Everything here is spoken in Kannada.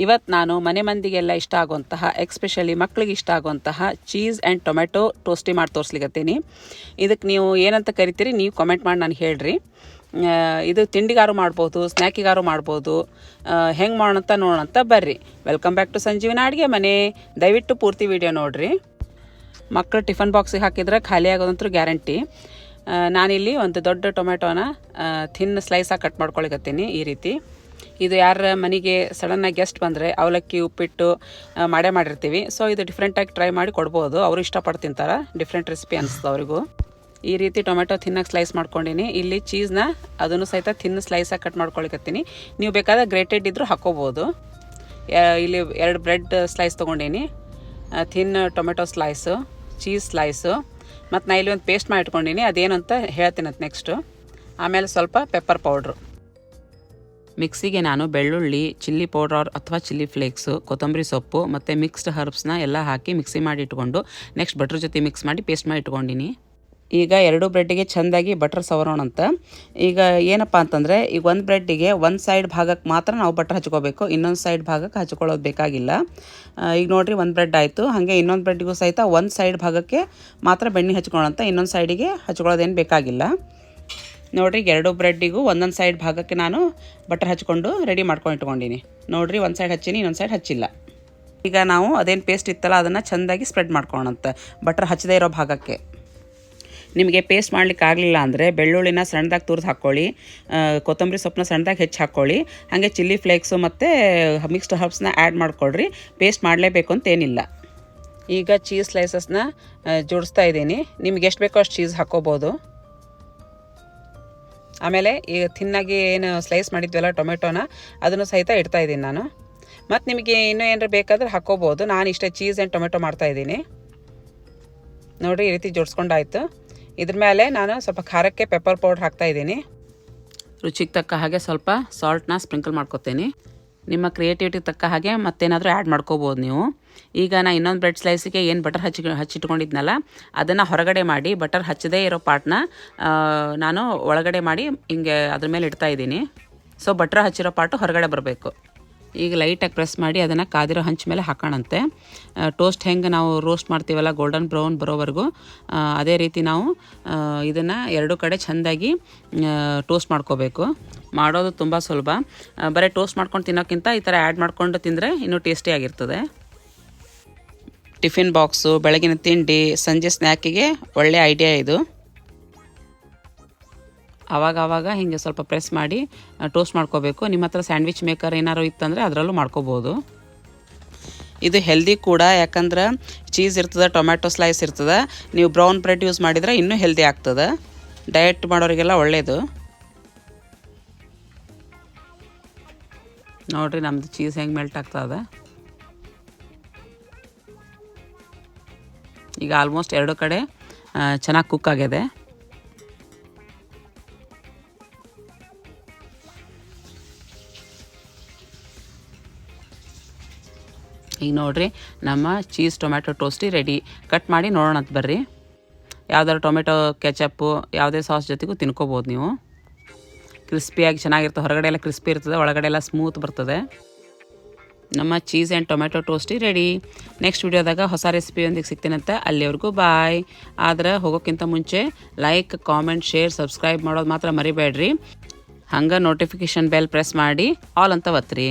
ಇವತ್ತು ನಾನು ಮನೆ ಮಂದಿಗೆಲ್ಲ ಇಷ್ಟ ಆಗುವಂತಹ ಎಕ್ಸ್ಪೆಷಲಿ ಮಕ್ಕಳಿಗೆ ಇಷ್ಟ ಆಗುವಂತಹ ಚೀಸ್ ಆ್ಯಂಡ್ ಟೊಮೆಟೊ ಟೋಸ್ಟಿ ಮಾಡಿ ತೋರಿಸ್ಲಿಕತ್ತೀನಿ. ಇದಕ್ಕೆ ನೀವು ಏನಂತ ಕರಿತೀರಿ ನೀವು ಕಾಮೆಂಟ್ ಮಾಡಿ ನಾನು ಹೇಳ್ರಿ. ಇದು ತಿಂಡಿಗಾರು ಮಾಡ್ಬೋದು, ಸ್ನ್ಯಾಕಿಗಾರು ಮಾಡ್ಬೋದು. ಹೆಂಗೆ ಮಾಡೋಣಂತ ನೋಡೋಣಂತ ಬರ್ರಿ. ವೆಲ್ಕಮ್ ಬ್ಯಾಕ್ ಟು ಸಂಜೀವಿನ ಅಡುಗೆ ಮನೆ. ದಯವಿಟ್ಟು ಪೂರ್ತಿ ವಿಡಿಯೋ ನೋಡಿರಿ. ಮಕ್ಕಳು ಟಿಫನ್ ಬಾಕ್ಸಿಗೆ ಹಾಕಿದ್ರೆ ಖಾಲಿ ಆಗೋದಂತೂ ಗ್ಯಾರಂಟಿ. ನಾನಿಲ್ಲಿ ಒಂದು ದೊಡ್ಡ ಟೊಮೆಟೊನ ಥಿನ್ ಸ್ಲೈಸಾಗಿ ಕಟ್ ಮಾಡ್ಕೊಳಿಕತ್ತೀನಿ ಈ ರೀತಿ. ಇದು ಯಾರ ಮನೆಗೆ ಸಡನ್ನಾಗಿ ಗೆಸ್ಟ್ ಬಂದರೆ ಅವಲಕ್ಕಿ ಉಪ್ಪಿಟ್ಟು ಮಾಡಿರ್ತೀವಿ. ಸೊ ಇದು ಡಿಫ್ರೆಂಟಾಗಿ ಟ್ರೈ ಮಾಡಿ ಕೊಡ್ಬೋದು. ಅವರು ಇಷ್ಟಪಟ್ಟು ತಿಂತಾರೆ. ಡಿಫ್ರೆಂಟ್ ರೆಸಿಪಿ ಅನಿಸ್ತದೆ ಅವರಿಗೂ. ಈ ರೀತಿ ಟೊಮೆಟೊ ಥಿನ್ನಾಗಿ ಸ್ಲೈಸ್ ಮಾಡ್ಕೊಂಡಿನಿ. ಇಲ್ಲಿ ಚೀಸ್ನ ಅದನ್ನು ಸಹಿತ ಥಿನ್ ಸ್ಲೈಸಾಗಿ ಕಟ್ ಮಾಡ್ಕೊಳಿಕತ್ತೀನಿ. ನೀವು ಬೇಕಾದ್ರೆ ಗ್ರೇಟೆಡ್ ಇದ್ದರೂ ಹಾಕ್ಕೋಬೋದು. ಇಲ್ಲಿ 2 ಬ್ರೆಡ್ ಸ್ಲೈಸ್ ತೊಗೊಂಡೀನಿ. Thin tomato slice, cheese slice, ಮತ್ತು ನಾನು ಇಲ್ಲಿ ಒಂದು ಪೇಸ್ಟ್ ಮಾಡಿ ಇಟ್ಕೊಂಡೀನಿ. ಅದೇನು ಅಂತ ಹೇಳ್ತೀನಿ ಅದು ನೆಕ್ಸ್ಟು. ಆಮೇಲೆ ಸ್ವಲ್ಪ ಪೆಪ್ಪರ್ ಪೌಡ್ರು. ಮಿಕ್ಸಿಗೆ ನಾನು ಬೆಳ್ಳುಳ್ಳಿ, ಚಿಲ್ಲಿ ಪೌಡರ್ ಅಥವಾ ಚಿಲ್ಲಿ ಫ್ಲೇಕ್ಸು, ಕೊತ್ತಂಬರಿ ಸೊಪ್ಪು ಮತ್ತು ಮಿಕ್ಸ್ಡ್ ಹರ್ಬ್ಸ್ನ ಎಲ್ಲ ಹಾಕಿ ಮಿಕ್ಸಿ ಮಾಡಿ ಇಟ್ಕೊಂಡು ನೆಕ್ಸ್ಟ್ ಬಟ್ರ್ ಜೊತೆ ಮಿಕ್ಸ್ ಮಾಡಿ ಪೇಸ್ಟ್ ಮಾಡಿ ಇಟ್ಕೊಂಡಿನಿ. ಈಗ 2 ಬ್ರೆಡ್ಡಿಗೆ ಚೆಂದಾಗಿ ಬಟರ್ ಸವರೋಣ ಅಂತ. ಈಗ ಏನಪ್ಪ ಅಂತಂದರೆ ಈಗ ಒಂದು ಬ್ರೆಡ್ಡಿಗೆ ಒಂದು ಸೈಡ್ ಭಾಗಕ್ಕೆ ಮಾತ್ರ ನಾವು ಬಟರ್ ಹಚ್ಕೋಬೇಕು, ಇನ್ನೊಂದು ಸೈಡ್ ಭಾಗಕ್ಕೆ ಹಚ್ಕೊಳ್ಳೋದು ಬೇಕಾಗಿಲ್ಲ. ಈಗ ನೋಡಿರಿ ಒಂದು ಬ್ರೆಡ್ ಆಯಿತು. ಹಾಗೆ ಇನ್ನೊಂದು ಬ್ರೆಡ್ಡಿಗೂ ಸಹಿತ ಒಂದು ಸೈಡ್ ಭಾಗಕ್ಕೆ ಮಾತ್ರ ಬೆಣ್ಣೆ ಹಚ್ಕೊಳ್ಳೋಂಥ, ಇನ್ನೊಂದು ಸೈಡಿಗೆ ಹಚ್ಕೊಳ್ಳೋದೇನು ಬೇಕಾಗಿಲ್ಲ. ನೋಡಿರಿ 2 ಬ್ರೆಡ್ಡಿಗೂ ಒಂದೊಂದು ಸೈಡ್ ಭಾಗಕ್ಕೆ ನಾನು ಬಟರ್ ಹಚ್ಕೊಂಡು ರೆಡಿ ಮಾಡ್ಕೊಂಡು ಇಟ್ಕೊಂಡಿನಿ. ನೋಡಿರಿ ಒಂದು ಸೈಡ್ ಹಚ್ಚೀನಿ, ಇನ್ನೊಂದು ಸೈಡ್ ಹಚ್ಚಿಲ್ಲ. ಈಗ ನಾವು ಅದೇನು ಪೇಸ್ಟ್ ಇತ್ತಲ್ಲ ಅದನ್ನು ಚೆಂದಾಗಿ ಸ್ಪ್ರೆಡ್ ಮಾಡ್ಕೊಳ್ಳೋಣಂತ ಬಟರ್ ಹಚ್ಚದೇ ಇರೋ ಭಾಗಕ್ಕೆ. ನಿಮಗೆ ಪೇಸ್ಟ್ ಮಾಡ್ಲಿಕ್ಕೆ ಆಗಲಿಲ್ಲ ಅಂದರೆ ಬೆಳ್ಳುಳ್ಳಿನ ಸಣ್ಣದಾಗಿ ತುರಿದು ಹಾಕ್ಕೊಳ್ಳಿ, ಕೊತ್ತಂಬರಿ ಸೊಪ್ಪನ್ನ ಸಣ್ಣದಾಗಿ ಹೆಚ್ಚು ಹಾಕ್ಕೊಳ್ಳಿ. ಹಾಗೆ ಚಿಲ್ಲಿ ಫ್ಲೇಕ್ಸು ಮತ್ತು ಮಿಕ್ಸ್ಡ್ ಹರ್ಬ್ಸ್ನ ಆ್ಯಡ್ ಮಾಡ್ಕೊಳ್ರಿ. ಪೇಸ್ಟ್ ಮಾಡಲೇಬೇಕು ಅಂತೇನಿಲ್ಲ. ಈಗ ಚೀಸ್ ಸ್ಲೈಸಸ್ನ ಜೋಡಿಸ್ತಾ ಇದ್ದೀನಿ. ನಿಮ್ಗೆ ಎಷ್ಟು ಬೇಕೋ ಅಷ್ಟು ಚೀಸ್ ಹಾಕ್ಕೋಬೋದು. ಆಮೇಲೆ ಈಗ ಥಿನ್ನಾಗಿ ಏನು ಸ್ಲೈಸ್ ಮಾಡಿದ್ವಲ್ಲ ಟೊಮೆಟೊನ ಅದನ್ನು ಸಹಿತ ಇಡ್ತಾ ಇದ್ದೀನಿ ನಾನು. ಮತ್ತು ನಿಮಗೆ ಇನ್ನೂ ಏನಾರು ಬೇಕಾದ್ರೆ ಹಾಕ್ಕೋಬೋದು. ನಾನು ಇಷ್ಟೇ ಚೀಸ್ ಆ್ಯಂಡ್ ಟೊಮೆಟೊ ಮಾಡ್ತಾಯಿದ್ದೀನಿ. ನೋಡಿರಿ ಈ ರೀತಿ ಜೋಡಿಸ್ಕೊಂಡಾಯ್ತು. ಇದ್ರ ಮೇಲೆ ನಾನು ಸ್ವಲ್ಪ ಖಾರಕ್ಕೆ ಪೆಪ್ಪರ್ ಪೌಡ್ರ್ ಹಾಕ್ತಾಯಿದ್ದೀನಿ. ರುಚಿಗೆ ತಕ್ಕ ಹಾಗೆ ಸ್ವಲ್ಪ ಸಾಲ್ಟ್ನ ಸ್ಪ್ರಿಂಕಲ್ ಮಾಡ್ಕೊತೀನಿ. ನಿಮ್ಮ ಕ್ರಿಯೇಟಿವಿಟಿ ತಕ್ಕ ಹಾಗೆ ಮತ್ತೇನಾದರೂ ಆ್ಯಡ್ ಮಾಡ್ಕೋಬೋದು ನೀವು. ಈಗ ನಾನು ಇನ್ನೊಂದು ಬ್ರೆಡ್ ಸ್ಲೈಸಿಗೆ ಏನು ಬಟರ್ ಹಚ್ಚಿಟ್ಕೊಂಡಿದ್ನಲ್ಲ ಅದನ್ನು ಹೊರಗಡೆ ಮಾಡಿ ಬಟರ್ ಹಚ್ಚದೇ ಇರೋ ಪಾರ್ಟ್ನ ನಾನು ಒಳಗಡೆ ಮಾಡಿ ಹಿಂಗೆ ಅದ್ರ ಮೇಲೆ ಇಡ್ತಾಯಿದ್ದೀನಿ. ಸೊ ಬಟರ್ ಹಚ್ಚಿರೋ ಪಾರ್ಟು ಹೊರಗಡೆ ಬರಬೇಕು. ಈಗ ಲೈಟಾಗಿ ಪ್ರೆಸ್ ಮಾಡಿ ಅದನ್ನು ಕಾದಿರೋ ಹಂಚ ಮೇಲೆ ಹಾಕೋಣಂತೆ. ಟೋಸ್ಟ್ ಹೆಂಗೆ ನಾವು ರೋಸ್ಟ್ ಮಾಡ್ತೀವಲ್ಲ ಗೋಲ್ಡನ್ ಬ್ರೌನ್ ಬರೋವರೆಗೂ, ಅದೇ ರೀತಿ ನಾವು ಇದನ್ನು 2 ಕಡೆ ಚೆಂದಾಗಿ ಟೋಸ್ಟ್ ಮಾಡ್ಕೋಬೇಕು. ಮಾಡೋದು ತುಂಬ ಸುಲಭ. ಬರೀ ಟೋಸ್ಟ್ ಮಾಡ್ಕೊಂಡು ತಿನ್ನೋಕ್ಕಿಂತ ಈ ಥರ ಆ್ಯಡ್ ಮಾಡ್ಕೊಂಡು ತಿಂದರೆ ಇನ್ನೂ ಟೇಸ್ಟಿಯಾಗಿರ್ತದೆ. ಟಿಫಿನ್ ಬಾಕ್ಸು, ಬೆಳಗಿನ ತಿಂಡಿ, ಸಂಜೆ ಸ್ನ್ಯಾಕಿಗೆ ಒಳ್ಳೆಯ ಐಡಿಯಾ ಇದು. ಆವಾಗ ಹಿಂಗೆ ಸ್ವಲ್ಪ ಪ್ರೆಸ್ ಮಾಡಿ ಟೋಸ್ಟ್ ಮಾಡ್ಕೋಬೇಕು. ನಿಮ್ಮ ಹತ್ರ ಸ್ಯಾಂಡ್ವಿಚ್ ಮೇಕರ್ ಏನಾರು ಇತ್ತಂದರೆ ಅದರಲ್ಲೂ ಮಾಡ್ಕೋಬೋದು. ಇದು ಹೆಲ್ದಿ ಕೂಡ, ಯಾಕಂದ್ರೆ ಚೀಸ್ ಇರ್ತದೆ, ಟೊಮ್ಯಾಟೊ ಸ್ಲೈಸ್ ಇರ್ತದೆ. ನೀವು ಬ್ರೌನ್ ಬ್ರೆಡ್ ಯೂಸ್ ಮಾಡಿದರೆ ಇನ್ನೂ ಹೆಲ್ದಿ ಆಗ್ತದೆ. ಡಯಟ್ ಮಾಡೋರಿಗೆಲ್ಲ ಒಳ್ಳೆಯದು. ನೋಡಿರಿ ನಮ್ಮದು ಚೀಸ್ ಹೆಂಗೆ ಮೆಲ್ಟ್ ಆಗ್ತದೆ. ಈಗ ಆಲ್ಮೋಸ್ಟ್ 2 ಕಡೆ ಚೆನ್ನಾಗಿ ಕುಕ್ ಆಗಿದೆ. ಈಗ ನೋಡಿರಿ ನಮ್ಮ ಚೀಸ್ ಟೊಮ್ಯಾಟೊ ಟೋಸ್ಟಿ ರೆಡಿ. ಕಟ್ ಮಾಡಿ ನೋಡೋಣ ಅಂತ ಬರ್ರಿ. ಯಾವ್ದಾದ್ರು ಟೊಮೆಟೊ ಕೆಚಪ್ಪು ಯಾವುದೇ ಸಾಸ್ ಜೊತೆಗೂ ತಿನ್ಕೋಬೋದು ನೀವು. ಕ್ರಿಸ್ಪಿಯಾಗಿ ಚೆನ್ನಾಗಿರ್ತದೆ. ಹೊರಗಡೆ ಎಲ್ಲ ಕ್ರಿಸ್ಪಿ ಇರ್ತದೆ, ಒಳಗಡೆ ಎಲ್ಲ ಸ್ಮೂತ್ ಬರ್ತದೆ. ನಮ್ಮ cheese and tomato toasty ready. Next ವಿಡಿಯೋದಾಗ ಹೊಸ ರೆಸಿಪಿಯೊಂದಿಗೆ ಸಿಗ್ತೀನಂತ. ಅಲ್ಲಿವರೆಗೂ ಬಾಯ್. ಆದ್ರೆ ಹೋಗೋಕ್ಕಿಂತ ಮುಂಚೆ ಲೈಕ್, ಕಾಮೆಂಟ್, ಶೇರ್, ಸಬ್ಸ್ಕ್ರೈಬ್ ಮಾಡೋದು ಮಾತ್ರ ಮರಿಬೇಡ್ರಿ. ಹಂಗೆ ನೋಟಿಫಿಕೇಷನ್ ಬೆಲ್ ಪ್ರೆಸ್ ಮಾಡಿ ಆಲ್ ಅಂತ ಒತ್ತಿರಿ.